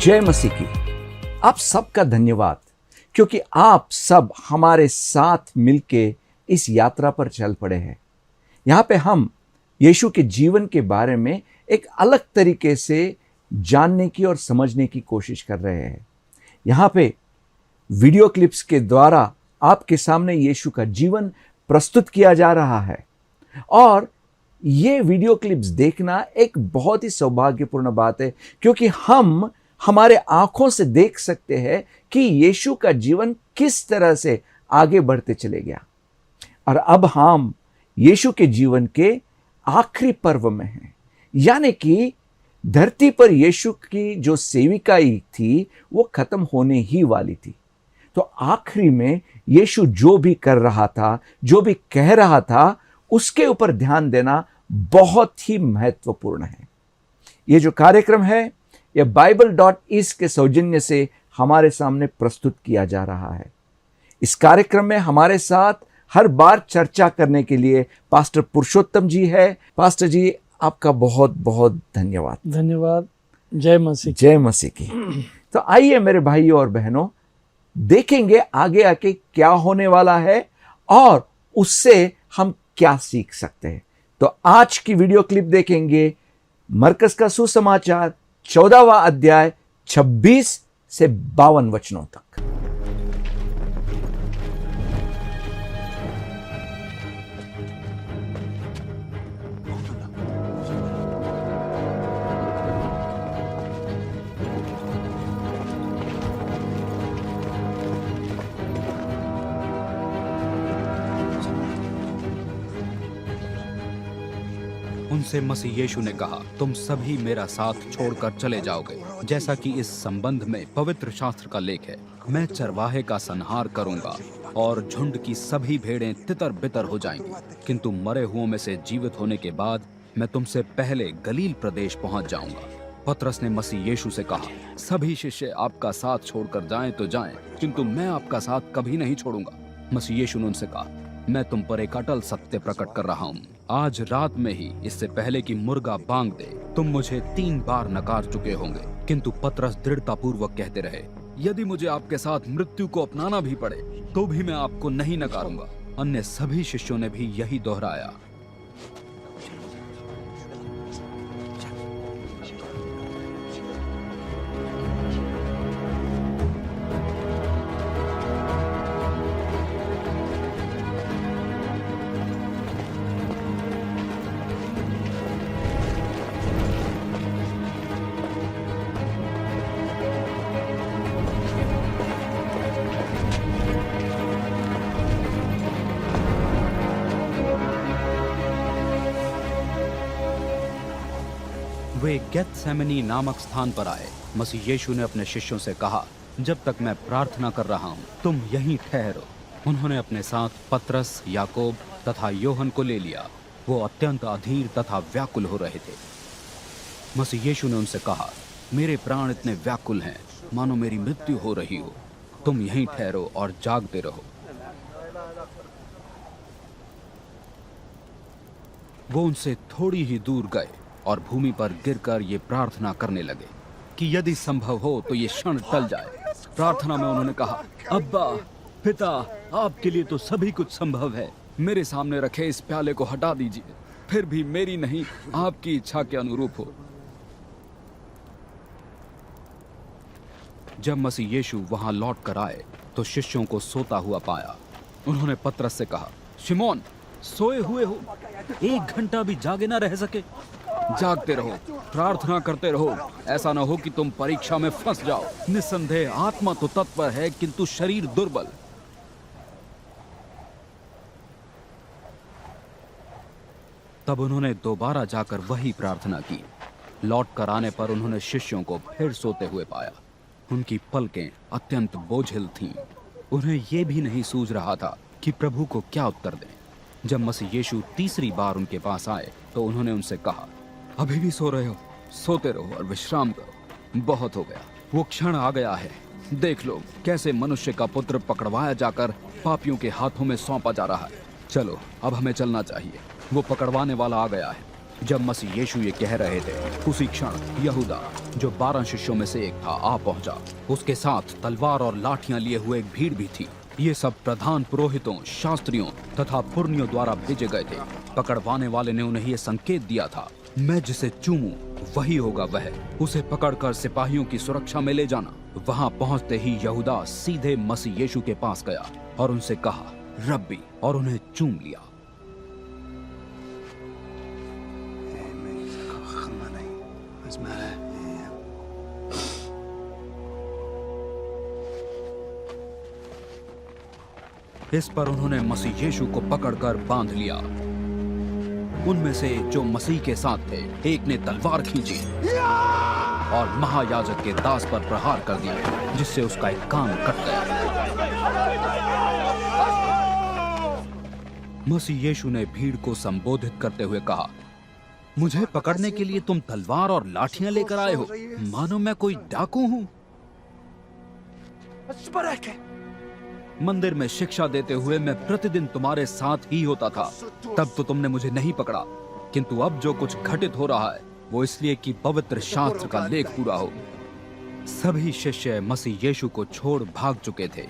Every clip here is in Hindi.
जय मसीह की। आप सबका धन्यवाद, क्योंकि आप सब हमारे साथ मिलके इस यात्रा पर चल पड़े हैं। यहाँ पे हम यीशु के जीवन के बारे में एक अलग तरीके से जानने की और समझने की कोशिश कर रहे हैं। यहाँ पे वीडियो क्लिप्स के द्वारा आपके सामने यीशु का जीवन प्रस्तुत किया जा रहा है, और ये वीडियो क्लिप्स देखना एक बहुत ही सौभाग्यपूर्ण बात है, क्योंकि हम हमारे आंखों से देख सकते हैं कि यीशु का जीवन किस तरह से आगे बढ़ते चले गया। और अब हम यीशु के जीवन के आखिरी पर्व में हैं, यानी कि धरती पर यीशु की जो सेविकाई थी वो खत्म होने ही वाली थी। तो आखिरी में यीशु जो भी कर रहा था, जो भी कह रहा था, उसके ऊपर ध्यान देना बहुत ही महत्वपूर्ण है। ये जो कार्यक्रम है यह Bible.is के सौजन्य से हमारे सामने प्रस्तुत किया जा रहा है। इस कार्यक्रम में हमारे साथ हर बार चर्चा करने के लिए पास्टर पुरुषोत्तम जी है। पास्टर जी, आपका बहुत बहुत धन्यवाद। धन्यवाद। जय मसीह। जय मसीह की। तो आइए मेरे भाइयों और बहनों, देखेंगे आगे आके क्या होने वाला है और उससे हम क्या सीख सकते हैं। तो आज की वीडियो क्लिप देखेंगे मरकस का सुसमाचार 14वां अध्याय 26 से 52 वचनों तक। उनसे मसीह यीशु ने कहा, तुम सभी मेरा साथ छोड़कर चले जाओगे, जैसा कि इस संबंध में पवित्र शास्त्र का लेख है। मैं चरवाहे का संहार करूंगा और झुंड की सभी भेड़ें तितर बितर हो जाएंगी, किंतु मरे हुओं में से जीवित होने के बाद मैं तुमसे पहले गलील प्रदेश पहुंच जाऊंगा। पतरस ने मसीह यीशु से कहा, सभी शिष्य आपका साथ छोड़कर जाएं तो जाएं, किंतु मैं आपका साथ कभी नहीं छोड़ूंगा। मसीह यीशु ने उनसे कहा, मैं तुम पर एक अटल सत्य प्रकट कर रहा हूँ। आज रात में ही, इससे पहले कि मुर्गा बांग दे, तुम मुझे 3 बार नकार चुके होंगे। किंतु पतरस दृढ़ता पूर्वक कहते रहे, यदि मुझे आपके साथ मृत्यु को अपनाना भी पड़े तो भी मैं आपको नहीं नकारूंगा। अन्य सभी शिष्यों ने भी यही दोहराया। वे गेत्सेमनी नामक स्थान पर आए। मसीह यीशु ने अपने शिष्यों से कहा, जब तक मैं प्रार्थना कर रहा हूँ तुम यहीं ठहरो। उन्होंने अपने साथ पतरस, याकूब तथा योहन को ले लिया। वो अत्यंत अधीर तथा व्याकुल हो रहे थे। मसीह यीशु ने उनसे कहा, मेरे प्राण इतने व्याकुल हैं मानो मेरी मृत्यु हो रही हो। तुम यहीं ठहरो और जागते रहो। वो उनसे थोड़ी ही दूर गए और भूमि पर गिरकर ये प्रार्थना करने लगे कि यदि संभव हो तो ये क्षण टल जाए। प्रार्थना में उन्होंने कहा, अब्बा पिता, आपके लिए तो सभी कुछ संभव है। मेरे सामने रखे इस प्याले को हटा दीजिए, फिर भी मेरी नहीं आपकी इच्छा के अनुरूप हो। जब मसीह यीशु वहां लौट कर आए तो शिष्यों को सोता हुआ पाया। उन्होंने पतरस से कहा, शिमोन, सोए हुए हो? 1 घंटा भी जागे ना रह सके? जागते रहो, प्रार्थना करते रहो, ऐसा न हो कि तुम परीक्षा में फंस जाओ। निस्संदेह आत्मा तो तत्पर है, किंतु शरीर दुर्बल। तब उन्होंने दोबारा जाकर वही प्रार्थना की। लौट कर आने पर उन्होंने शिष्यों को फिर सोते हुए पाया। उनकी पलकें अत्यंत बोझिल थीं। उन्हें यह भी नहीं सूझ रहा था कि प्रभु को क्या उत्तर दें। जब मसीह यीशु तीसरी बार उनके पास आए तो उन्होंने उनसे कहा, अभी भी सो रहे हो? सोते रहो और विश्राम करो, बहुत हो गया। वो क्षण आ गया है। देख लो कैसे मनुष्य का पुत्र पकड़वाया जाकर पापियों के हाथों में सौंपा जा रहा है। चलो अब हमें चलना चाहिए, वो पकड़वाने वाला आ गया है। जब मसीह यीशु ये कह रहे थे, उसी क्षण यहूदा, जो 12 शिष्यों में से एक था, आ पहुंचा। उसके साथ तलवार और लाठियां लिए हुए एक भीड़ भी थी। ये सब प्रधान पुरोहितों, शास्त्रियों तथा पुरनियों द्वारा भेजे गए थे। पकड़वाने वाले ने उन्हें ये संकेत दिया था, मैं जिसे चूमूं वही होगा वह, उसे पकड़कर सिपाहियों की सुरक्षा में ले जाना। वहां पहुंचते ही यहूदा सीधे मसीह यीशु के पास गया और उनसे कहा, रब्बी, और उन्हें चूम लिया। इस पर उन्होंने मसीह यीशु को पकड़कर बांध लिया। उनमें से जो मसीह के साथ थे, एक ने तलवार खींची और महायाजक के दास पर प्रहार कर दिया, जिससे उसका एक कान कट गया। मसीह यीशु ने भीड़ को संबोधित करते हुए कहा, मुझे पकड़ने के लिए तुम तलवार और लाठियां लेकर आए हो, मानो मैं कोई डाकू हूं। मंदिर में शिक्षा देते हुए मैं प्रतिदिन तुम्हारे साथ ही होता था, तब तो तुमने मुझे नहीं पकड़ा, किंतु अब जो कुछ घटित हो रहा है वो इसलिए कि पवित्र शास्त्र का लेख पूरा हो। सभी शिष्य मसीह यीशु को छोड़ भाग चुके थे।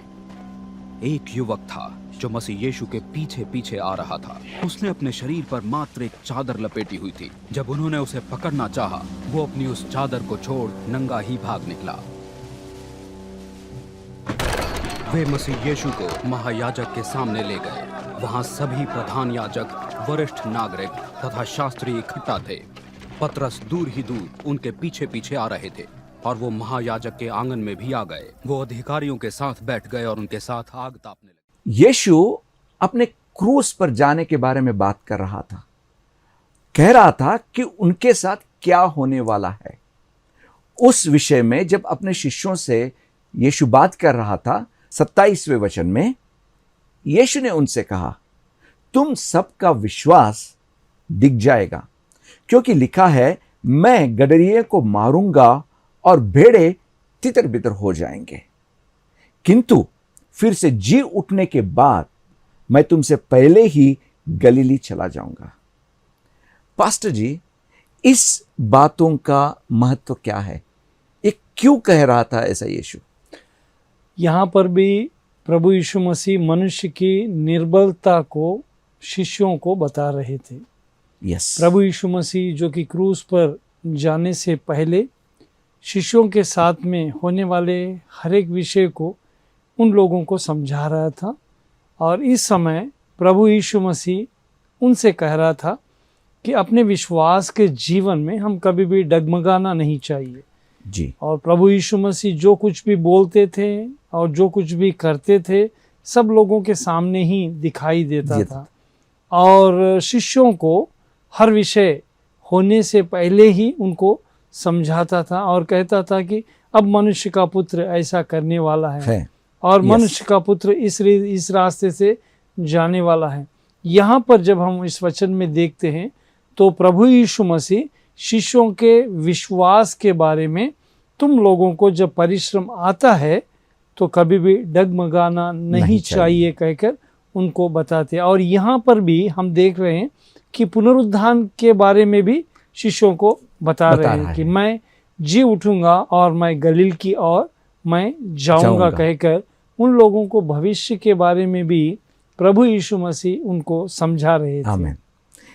एक युवक था जो मसीह यीशु के पीछे पीछे आ रहा था। उसने अपने शरीर पर मात्र एक चादर लपेटी हुई थी। जब उन्होंने उसे पकड़ना चाहा, वो अपनी उस चादर को छोड़ नंगा ही भाग निकला। वे मसीह यीशु को महायाजक के सामने ले गए। वहां सभी प्रधान याजक, वरिष्ठ नागरिक तथा शास्त्री इकट्ठा थे। पतरस दूर ही दूर उनके पीछे पीछे आ रहे थे और वो महायाजक के आंगन में भी आ गए। वो अधिकारियों के साथ बैठ गए और उनके साथ आग तापने लगे। यीशु अपने क्रूस पर जाने के बारे में बात कर रहा था। कह रहा था कि उनके साथ क्या होने वाला है। उस विषय में जब अपने शिष्यों से यीशु बात कर रहा था, 27वें वचन में यीशु ने उनसे कहा, तुम सबका विश्वास दिख जाएगा, क्योंकि लिखा है, मैं गडरिये को मारूंगा और भेड़े तितर बितर हो जाएंगे, किंतु फिर से जी उठने के बाद मैं तुमसे पहले ही गलीली चला जाऊंगा। पास्टर जी, इस बातों का महत्व क्या है? ये क्यों कह रहा था ऐसा यीशु? यहाँ पर भी प्रभु यीशु मसीह मनुष्य की निर्बलता को शिष्यों को बता रहे थे। यस। प्रभु यीशु मसीह जो कि क्रूस पर जाने से पहले शिष्यों के साथ में होने वाले हर एक विषय को उन लोगों को समझा रहा था, और इस समय प्रभु यीशु मसीह उनसे कह रहा था कि अपने विश्वास के जीवन में हम कभी भी डगमगाना नहीं चाहिए जी। और प्रभु यीशु मसीह जो कुछ भी बोलते थे और जो कुछ भी करते थे, सब लोगों के सामने ही दिखाई देता था, और शिष्यों को हर विषय होने से पहले ही उनको समझाता था और कहता था कि अब मनुष्य का पुत्र ऐसा करने वाला है और मनुष्य का पुत्र इस रास्ते से जाने वाला है। यहाँ पर जब हम इस वचन में देखते हैं तो प्रभु यीशु मसीह शिष्यों के विश्वास के बारे में, तुम लोगों को जब परिश्रम आता है तो कभी भी डगमगाना नहीं चाहिए कहकर उनको बताते। और यहाँ पर भी हम देख रहे हैं कि पुनरुत्थान के बारे में भी शिष्यों को बता रहे हैं कि मैं जी उठूंगा और मैं गलील की ओर मैं जाऊंगा कहकर उन लोगों को भविष्य के बारे में भी प्रभु यीशु मसीह उनको समझा रहे थे। आमीन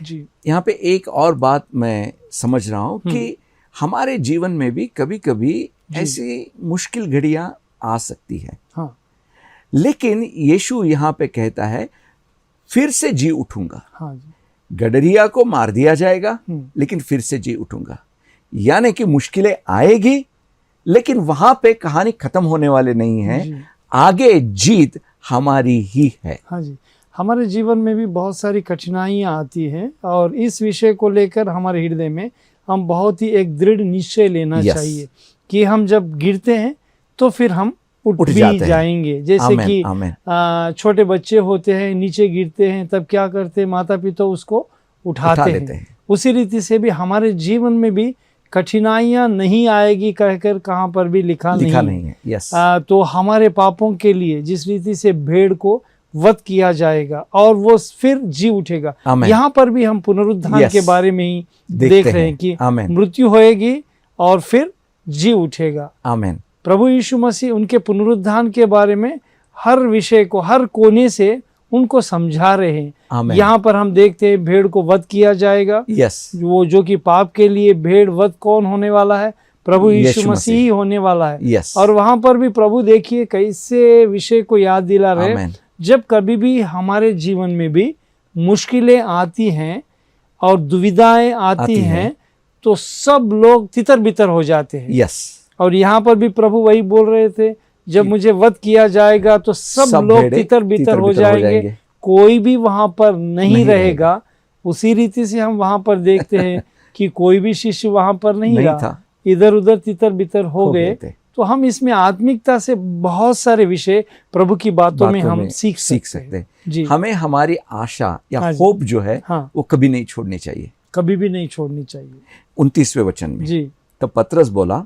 जी। यहाँ पे एक और बात मैं समझ रहा हूँ कि हमारे जीवन में भी कभी कभी ऐसी मुश्किल घड़ियां आ सकती है। हाँ। लेकिन यीशु यहाँ पे कहता है, फिर से जी उठूंगा। हाँ जी। गडरिया को मार दिया जाएगा, लेकिन फिर से जी उठूंगा। यानी कि मुश्किलें आएगी, लेकिन वहां पे कहानी खत्म होने वाले नहीं है, आगे जीत हमारी ही है। हाँ जी। हमारे जीवन में भी बहुत सारी कठिनाइयाँ आती हैं और इस विषय को लेकर हमारे हृदय में हम बहुत ही एक दृढ़ निश्चय लेना चाहिए कि हम जब गिरते हैं तो फिर हम उठ भी जाएंगे। जैसे कि छोटे बच्चे होते हैं, नीचे गिरते हैं, तब क्या करते हैं, माता पिता उसको उठाते हैं। उसी रीति से भी हमारे जीवन में भी कठिनाइयाँ नहीं आएगी कहकर कहाँ पर भी लिखा नहीं है। यस। तो हमारे पापों के लिए जिस रीति से भेड़ को वध किया जाएगा और वो फिर जी उठेगा। आमीन। यहाँ पर भी हम पुनरुत्थान Yes. के बारे में ही देखते देख रहे हैं हैं। कि आमीन। मृत्यु होएगी और फिर जी उठेगा। आमीन। प्रभु यीशु मसीह उनके पुनरुत्थान के बारे में हर विषय को हर कोने से उनको समझा रहे हैं। आमीन। यहाँ पर हम देखते हैं भेड़ को वध किया जाएगा। यस, वो जो कि पाप के लिए भेड़ वध कौन होने वाला है? प्रभु यीशु मसीह ही होने वाला है। यस। और वहां पर भी प्रभु देखिए कैसे विषय को याद दिला रहे, आमीन। जब कभी भी हमारे जीवन में भी मुश्किलें आती हैं और दुविधाएं आती हैं तो सब लोग तितर बितर हो जाते हैं। यस। और यहाँ पर भी प्रभु वही बोल रहे थे, जब मुझे वध किया जाएगा तो सब लोग भेड़ें तितर बितर हो जाएंगे, कोई भी वहां पर नहीं रहेगा। उसी रीति से हम वहां पर देखते हैं कि कोई भी शिष्य वहां पर नहीं रहा, था। इधर उधर तितर बितर हो गए। तो हम इसमें आत्मिकता से बहुत सारे विषय प्रभु की बातों में हम सीख सकते हैं। जी, हमें हमारी आशा या हाँ जी। होप जो है हाँ, वो कभी नहीं छोड़नी चाहिए। कभी भी नहीं छोड़नी चाहिए। 29वें वचन में जी, तब पतरस बोला,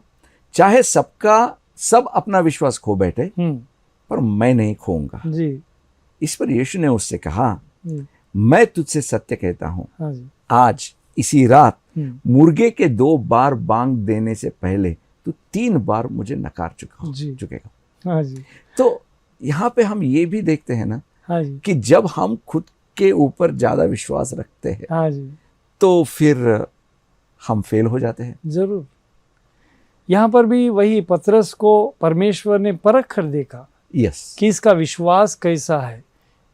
चाहे सब अपना विश्वास खो बैठे पर मैं नहीं खोऊंगा। जी, इस पर यीशु ने उससे कहा, जी, मैं तुझसे सत्य कहता हूं, हाँ जी, आज इसी रात हम्म, मुर्गे के 2 बार बांग देने से पहले तू 3 बार मुझे नकार जी। चुकेगा। हाँ जी, तो यहाँ पे हम ये भी देखते हैं ना हाँ जी, कि जब हम खुद के ऊपर ज्यादा विश्वास रखते हैं हाँ जी, तो फिर हम फेल हो जाते हैं। जरूर। यहाँ पर भी वही पतरस को परमेश्वर ने परख कर देखा यस, कि इसका विश्वास कैसा है,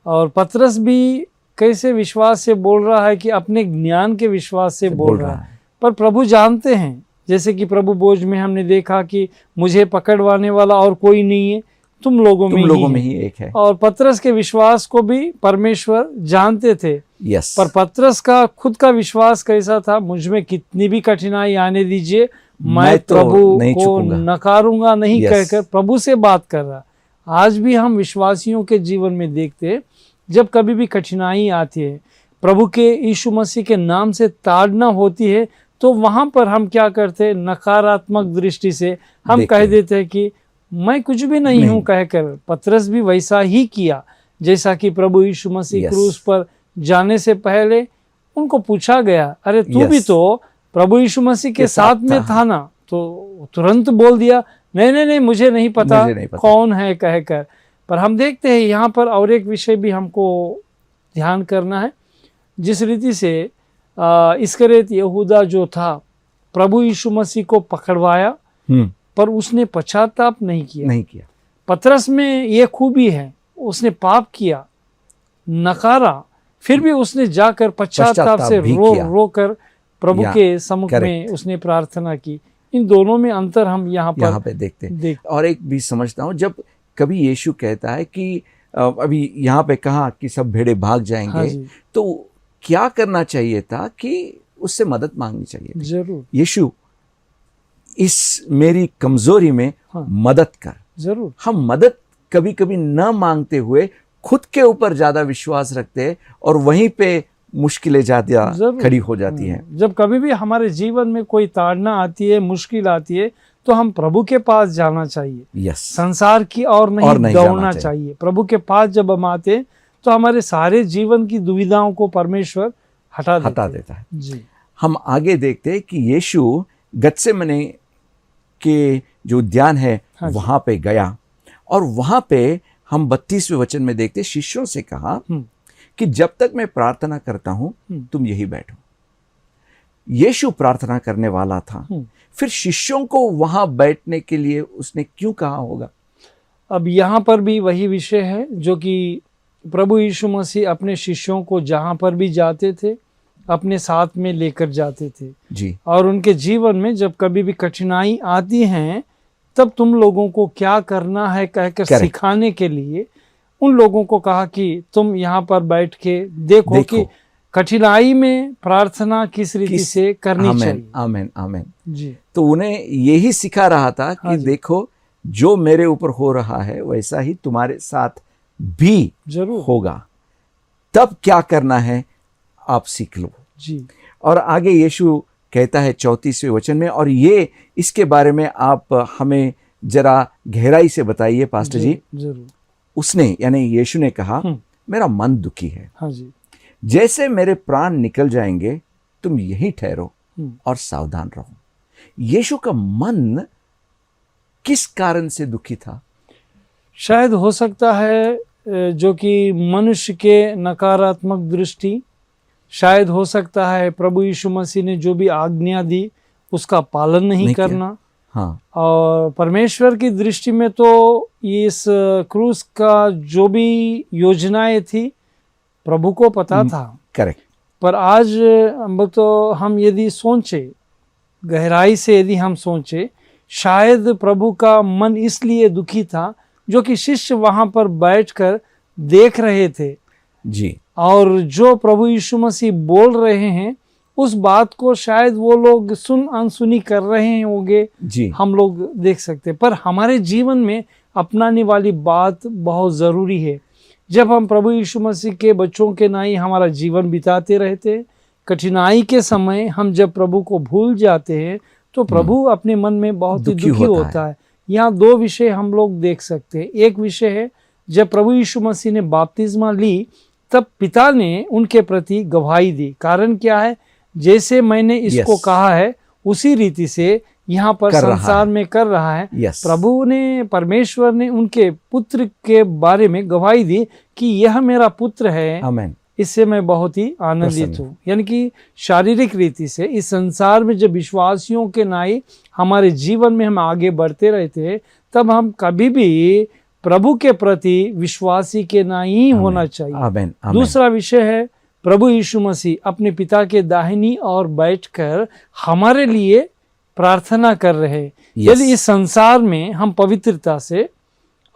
और पतरस भी कैसे विश्वास से बोल रहा है कि अपने ज्ञान के विश्वास से बोल रहा है। पर प्रभु जानते हैं, जैसे कि प्रभु बोझ में हमने देखा कि मुझे पकड़वाने वाला और कोई नहीं है, तुम लोगों में ही एक है। और पतरस के विश्वास को भी परमेश्वर जानते थे। यस, पर पतरस का खुद का विश्वास कैसा था? मुझ में कितनी भी कठिनाई आने दीजिए, मैं तो प्रभु नहीं को झुकूंगा। नकारूंगा नहीं, Yes. कहकर प्रभु से बात कर रहा। आज भी हम विश्वासियों के जीवन में देखते हैं, जब कभी भी कठिनाई आती है, प्रभु के यीशु मसीह के नाम से ताड़ना होती है, तो वहां पर हम क्या करते हैं? नकारात्मक दृष्टि से हम कह देते हैं कि मैं कुछ भी नहीं हूं कहकर। पतरस भी वैसा ही किया, जैसा कि प्रभु यीशु मसीह Yes. क्रूस पर जाने से पहले उनको पूछा गया, अरे तू भी Yes. तो प्रभु यीशु मसीह के साथ में था ना? तो तुरंत बोल दिया, नहीं, मुझे नहीं पता कौन है कहकर। पर हम देखते हैं यहाँ पर और एक विषय भी हमको ध्यान करना है। जिस रीति से इस्करियोत यहूदा जो था, प्रभु यीशु मसीह को पकड़वाया पर उसने पश्चाताप नहीं किया। पतरस में ये खूबी है, उसने पाप किया, नकारा, फिर भी उसने जाकर पश्चाताप से रो कर प्रभु के सम्मुख में उसने प्रार्थना की। इन दोनों में अंतर हम यहाँ पे देखते हैं। और एक भी समझता हूँ, जब कभी यीशु कहता है कि अभी यहाँ पे कहा कि सब भेड़े भाग जाएंगे, हाँ, तो क्या करना चाहिए था कि उससे मदद मांगनी चाहिए। जरूर, यीशु इस मेरी कमजोरी में मदद कर। जरूर, हम मदद कभी कभी न मांगते हुए खुद के ऊपर ज्यादा विश्वास रखते हैं और वहीं पे मुश्किलें ज्यादा खड़ी हो जाती हैं। जब कभी भी हमारे जीवन में कोई ताड़ना आती है, मुश्किल आती है, तो हम प्रभु के पास जाना चाहिए। यस, संसार की और नहीं दौड़ना चाहिए। प्रभु के पास जब हम आते तो हमारे सारे जीवन की दुविधाओं को परमेश्वर हटा देता है। जी, हम आगे देखते हैं कि यीशु गत्सेमने के जो उद्यान है वहां पे गया, और वहां पे हम 32वें वचन में देखते शिष्यों से कहा कि जब तक मैं प्रार्थना करता हूं तुम यही बैठो। यीशु प्रार्थना करने वाला था, फिर शिष्यों को वहां बैठने के लिए उसने क्यों कहा होगा? अब यहाँ पर भी वही विषय है जो कि प्रभु यीशु मसीह अपने शिष्यों को जहाँ पर भी जाते थे अपने साथ में लेकर जाते थे जी। और उनके जीवन में जब कभी भी कठिनाई आती हैं तब तुम लोगों को क्या करना है कहकर सिखाने के लिए उन लोगों को कहा कि तुम यहाँ पर बैठ के देखो कि कठिनाई में प्रार्थना किस रीति से करनी चाहिए। आमेन, आमेन जी। तो उन्हें यही सिखा रहा था कि देखो जो मेरे ऊपर हो रहा है वैसा ही तुम्हारे साथ भी जरूर होगा, तब क्या करना है आप सीख लो जी। और आगे यीशु कहता है 34वें वचन में, और ये इसके बारे में आप हमें जरा गहराई से बताइए पास्टर जी। जरूर। उसने यानी यीशु ने कहा, मेरा मन दुखी है, हाँ जी। जैसे मेरे प्राण निकल जाएंगे तुम यहीं ठहरो और सावधान रहो। यीशु का मन किस कारण से दुखी था? शायद हो सकता है जो कि मनुष्य के नकारात्मक दृष्टि, शायद हो सकता है प्रभु यीशु मसीह ने जो भी आज्ञा दी उसका पालन नहीं करना। हाँ। और परमेश्वर की दृष्टि में तो इस क्रूस का जो भी योजनाएं थी प्रभु को पता था। करेक्ट। पर आज तो हम यदि सोचे, गहराई से यदि हम सोचे, शायद प्रभु का मन इसलिए दुखी था जो कि शिष्य वहां पर बैठकर देख रहे थे जी, और जो प्रभु यीशु मसीह बोल रहे हैं उस बात को शायद वो लोग अनसुनी कर रहे होंगे जी। हम लोग देख सकते। पर हमारे जीवन में अपनाने वाली बात बहुत ज़रूरी है। जब हम प्रभु यीशु मसीह के बच्चों के नाई हमारा जीवन बिताते रहते, कठिनाई के समय हम जब प्रभु को भूल जाते हैं तो प्रभु अपने मन में बहुत ही दुखी होता है। यहाँ दो विषय हम लोग देख सकते हैं। एक विषय है जब प्रभु यीशु मसीह ने बपतिस्मा ली तब पिता ने उनके प्रति गवाही दी। कारण क्या है? जैसे मैंने इसको कहा है उसी रीति से यहाँ पर संसार में कर रहा है। प्रभु ने, परमेश्वर ने उनके पुत्र के बारे में गवाही दी कि यह मेरा पुत्र है, आमेन, इससे मैं बहुत ही आनंदित हूँ। यानी कि शारीरिक रीति से इस संसार में जब विश्वासियों के नाई हमारे जीवन में हम आगे बढ़ते रहते हैं तब हम कभी भी प्रभु के प्रति विश्वासी के नाई ही होना चाहिए। आमेन, आमेन। दूसरा विषय है प्रभु यीशु मसीह अपने पिता के दाहिनी ओर बैठकर हमारे लिए प्रार्थना कर रहे हैं। यदि इस संसार में हम पवित्रता से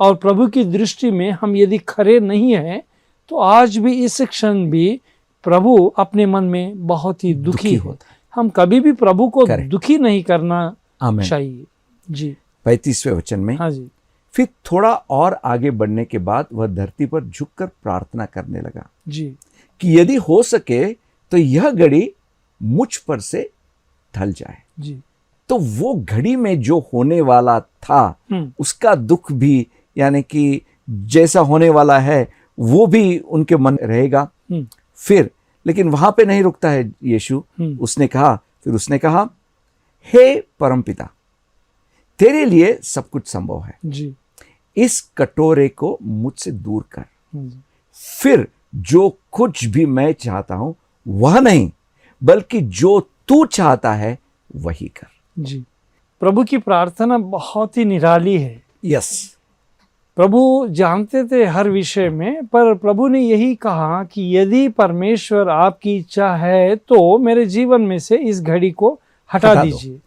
और प्रभु की दृष्टि में हम यदि खरे नहीं हैं तो आज भी इस क्षण भी प्रभु अपने मन में बहुत ही दुखी होता है। हम कभी भी प्रभु को दुखी नहीं करना चाहिए। जी, 35वें वचन में, हाँ जी, फिर थोड़ा और आगे बढ़ने के बाद वह धरती पर झुककर प्रार्थना करने लगा जी, कि यदि हो सके तो यह घड़ी मुझ पर से ढल जाए। जी। तो वो घड़ी में जो होने वाला था उसका दुख भी, यानी कि जैसा होने वाला है वो भी उनके मन रहेगा। फिर लेकिन वहां पे नहीं रुकता है यीशु। उसने कहा, हे परमपिता, तेरे लिए सब कुछ संभव है जी, इस कटोरे को मुझसे दूर कर, फिर जो कुछ भी मैं चाहता हूं वह नहीं बल्कि जो तू चाहता है वही कर। जी, प्रभु की प्रार्थना बहुत ही निराली है। यस, प्रभु जानते थे हर विषय में, पर प्रभु ने यही कहा कि यदि परमेश्वर आपकी इच्छा है तो मेरे जीवन में से इस घड़ी को हटा दीजिए।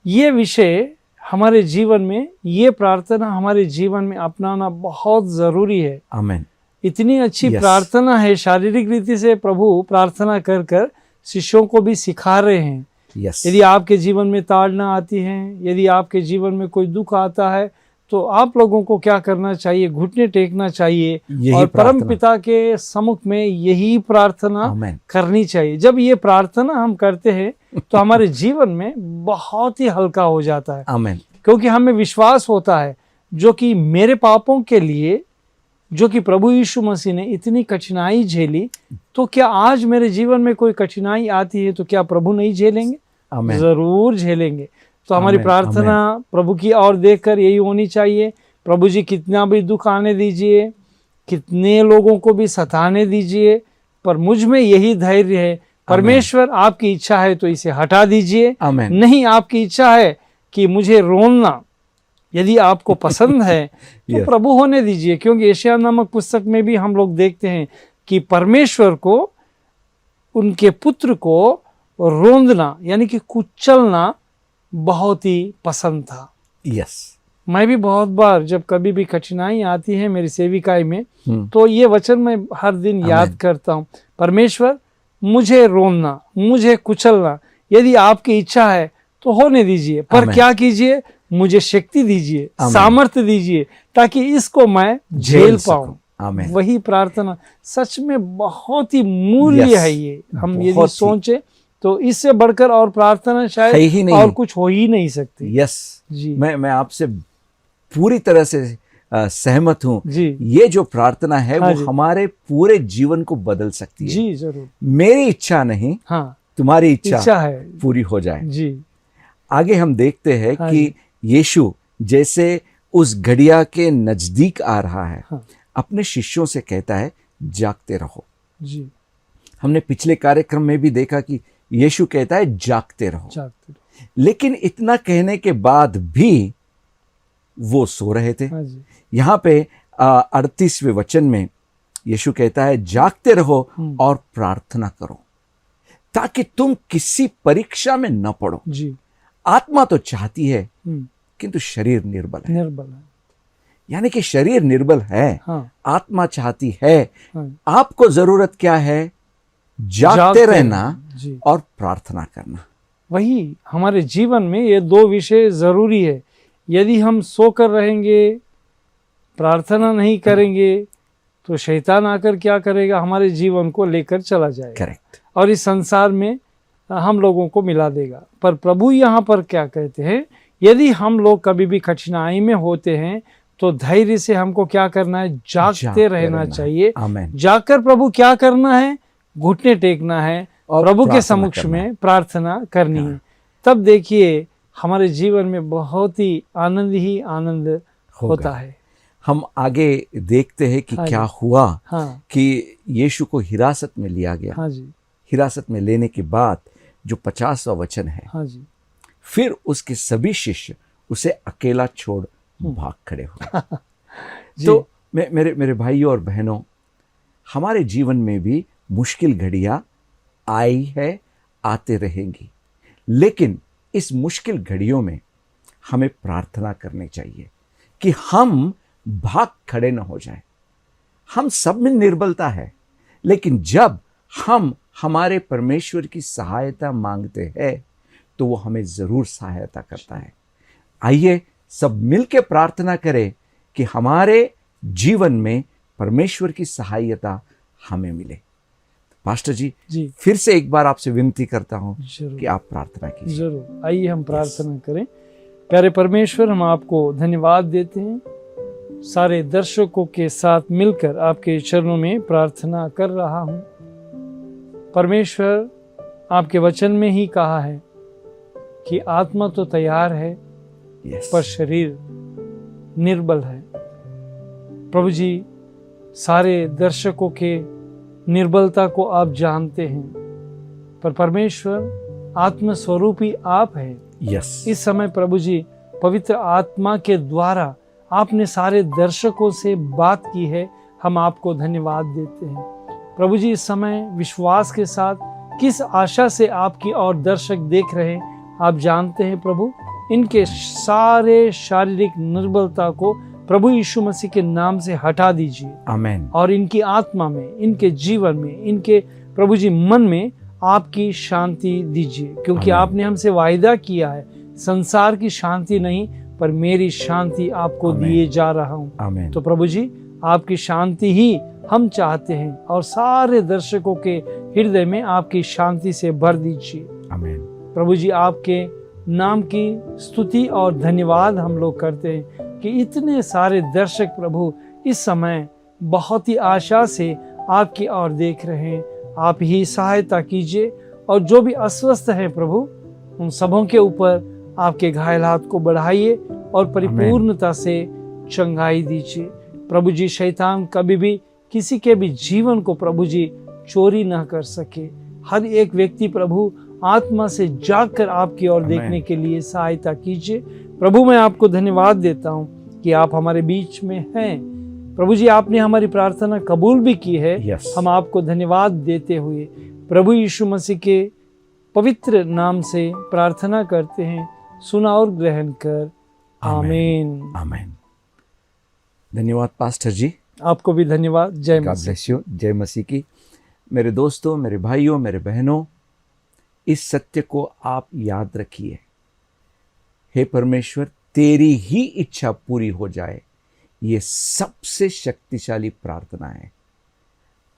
ये विषय हमारे जीवन में, ये प्रार्थना हमारे जीवन में अपनाना बहुत जरूरी है। आमेन। इतनी अच्छी प्रार्थना है, शारीरिक रीति से प्रभु प्रार्थना कर कर शिष्यों को भी सिखा रहे हैं। यदि आपके जीवन में ताड़ना आती है, यदि आपके जीवन में कोई दुख आता है तो आप लोगों को क्या करना चाहिए? घुटने टेकना चाहिए और परम पिता के सम्मुख में यही प्रार्थना करनी चाहिए। जब ये प्रार्थना हम करते हैं तो हमारे जीवन में बहुत ही हल्का हो जाता है। आमेन। क्योंकि हमें विश्वास होता है जो कि मेरे पापों के लिए जो कि प्रभु यीशु मसीह ने इतनी कठिनाई झेली, तो क्या आज मेरे जीवन में कोई कठिनाई आती है तो क्या प्रभु नहीं झेलेंगे? जरूर झेलेंगे। तो हमारी प्रार्थना प्रभु की ओर देखकर यही होनी चाहिए, प्रभु जी कितना भी दुख आने दीजिए, कितने लोगों को भी सताने दीजिए, पर मुझ में यही धैर्य है, परमेश्वर आपकी इच्छा है तो इसे हटा दीजिए। नहीं, आपकी इच्छा है कि मुझे रोना, यदि आपको पसंद है तो प्रभु होने दीजिए। क्योंकि यशायाह नामक पुस्तक में भी हम लोग देखते हैं कि परमेश्वर को उनके पुत्र को रोंदना यानी कि कुचलना बहुत ही पसंद था। मैं भी बहुत बार जब कभी भी कठिनाई आती है मेरी सेविकाई में तो ये वचन मैं हर दिन याद करता हूँ, परमेश्वर मुझे रोना, मुझे कुचलना, यदि आपकी इच्छा है तो होने दीजिए, पर क्या कीजिए? मुझे शक्ति दीजिए, सामर्थ्य दीजिए ताकि इसको मैं झेल पाऊं। वही प्रार्थना सच में बहुत ही मूल्य है। ये हम यदि सोचे तो इससे बढ़कर और प्रार्थना शायद और कुछ हो ही नहीं सकती। जी, मैं आपसे पूरी तरह से सहमत हूं। जी ये जो प्रार्थना है हाँ वो जी। हमारे पूरे जीवन को बदल सकती है। जी जरूर। मेरी इच्छा नहीं, हाँ, तुम्हारी इच्छा इच्छा है। पूरी हो जाए। जी आगे हम देखते हैं हाँ कि जी। यीशु जैसे उस घड़िया के नजदीक आ रहा है, हाँ अपने शिष्यों से कहता है जागते रहो। जी, हमने पिछले कार्यक्रम में भी देखा कि यीशु कहता है जागते रहो, जागते रहो। लेकिन इतना कहने के बाद भी वो सो रहे थे। हाँ जी। यहाँ पे 38वें वचन में यीशु कहता है जागते रहो और प्रार्थना करो ताकि तुम किसी परीक्षा में न पड़ो। जी आत्मा तो चाहती है हम्म, किंतु शरीर निर्बल है। निर्बल है। यानी कि शरीर निर्बल है, हाँ आत्मा चाहती है। हाँ, आपको जरूरत क्या है? जागते रहना जी। और प्रार्थना करना। वही हमारे जीवन में ये दो विषय जरूरी है। यदि हम सोकर रहेंगे, प्रार्थना नहीं करेंगे, तो शैतान आकर क्या करेगा? हमारे जीवन को लेकर चला जाएगा करेक्ट। और इस संसार में हम लोगों को मिला देगा। पर प्रभु यहाँ पर क्या कहते हैं? यदि हम लोग कभी भी कठिनाई में होते हैं तो धैर्य से हमको क्या करना है? जागते रहना चाहिए। आमीन। जाकर प्रभु क्या करना है? घुटने टेकना है और प्रभु के प्रार्थना समक्ष करना में प्रार्थना करनी है। तब देखिए हमारे जीवन में बहुत ही आनंद होता है। हम आगे देखते हैं कि हाँ क्या जी। हुआ हाँ कि यीशु को हिरासत में लिया गया। हाँ जी। हिरासत में लेने के बाद जो 50वां वचन है, हाँ जी। फिर उसके सभी शिष्य उसे अकेला छोड़ भाग खड़े हुए। जी। तो मेरे भाइयों और बहनों, हमारे जीवन में भी मुश्किल घड़ियां आई है, आते रहेंगी, लेकिन इस मुश्किल घड़ियों में हमें प्रार्थना करनी चाहिए कि हम भाग खड़े न हो जाए। हम सब में निर्बलता है, लेकिन जब हम हमारे परमेश्वर की सहायता मांगते हैं तो वो हमें जरूर सहायता करता है। आइए सब मिलकर प्रार्थना करें कि हमारे जीवन में परमेश्वर की सहायता हमें मिले। पास्टर जी, फिर से एक बार आपसे विनती करता हूं कि आप प्रार्थना कीजिए। जरूर, आइए हम प्रार्थना करें। प्यारे परमेश्वर, हम आपको धन्यवाद देते हैं। सारे दर्शकों के साथ मिलकर आपके चरणों में प्रार्थना कर रहा हूं। परमेश्वर, आपके वचन में ही कहा है कि आत्मा तो तैयार है पर शरीर निर्बल है। प्रभु जी, सारे दर्शकों के निर्बलता को आप जानते हैं, पर परमेश्वर आत्मस्वरूपी आप है। इस समय प्रभु जी, पवित्र आत्मा के द्वारा आपने सारे दर्शकों से बात की है। हम आपको धन्यवाद देते हैं। प्रभु जी, इस समय विश्वास के साथ किस आशा से आपकी और दर्शक देख रहे हैं आप जानते हैं। प्रभु, इनके सारे शारीरिक निर्बलता को प्रभु यीशु मसीह के नाम से हटा दीजिए। आमीन। और इनकी आत्मा में, इनके जीवन में, इनके प्रभु जी मन में आपकी शांति दीजिए, क्योंकि आपने हमसे वायदा किया है, संसार की शांति नहीं पर मेरी शांति आपको दिए जा रहा हूँ। तो प्रभु जी, आपकी शांति ही हम चाहते हैं और सारे दर्शकों के हृदय में आपकी शांति से भर दीजिए। प्रभु जी, आपके नाम की स्तुति और धन्यवाद हम लोग करते हैं कि इतने सारे दर्शक प्रभु इस समय बहुत ही आशा से आपकी ओर देख रहे हैं। आप ही सहायता कीजिए और जो भी अस्वस्थ हैं प्रभु, उन सबों के ऊपर आपके घायल हाथ को बढ़ाइए और परिपूर्णता से चंगाई दीजिए। प्रभु जी, शैतान कभी भी किसी के भी जीवन को प्रभु जी चोरी ना कर सके। हर एक व्यक्ति प्रभु आत्मा से जागकर आपकी ओर देखने के लिए सहायता कीजिए। प्रभु, मैं आपको धन्यवाद देता हूँ कि आप हमारे बीच में हैं। प्रभु जी, आपने हमारी प्रार्थना कबूल भी की है। हम आपको धन्यवाद देते हुए प्रभु यीशु मसीह के पवित्र नाम से प्रार्थना करते हैं। सुना और ग्रहण कर। आमीन। आमीन। धन्यवाद पास्टर जी। आपको भी धन्यवाद। जय गॉड ब्लेस यू। जय मसीह की। मेरे दोस्तों, मेरे भाइयों, मेरे बहनों, इस सत्य को आप याद रखिए। हे परमेश्वर, तेरी ही इच्छा पूरी हो जाए, ये सबसे शक्तिशाली प्रार्थना है।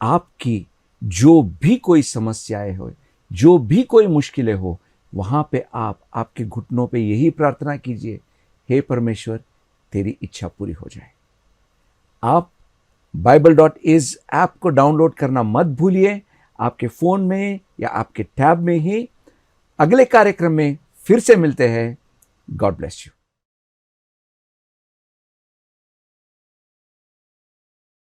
आपकी जो भी कोई समस्याएं हो, जो भी कोई मुश्किलें हो, वहां पे आप आपके घुटनों पे यही प्रार्थना कीजिए, हे परमेश्वर, तेरी इच्छा पूरी हो जाए। आप Bible.is ऐप को डाउनलोड करना मत भूलिए। आपके फ़ोन में या आपके टैब में ही अगले कार्यक्रम में फिर से मिलते हैं। God bless you.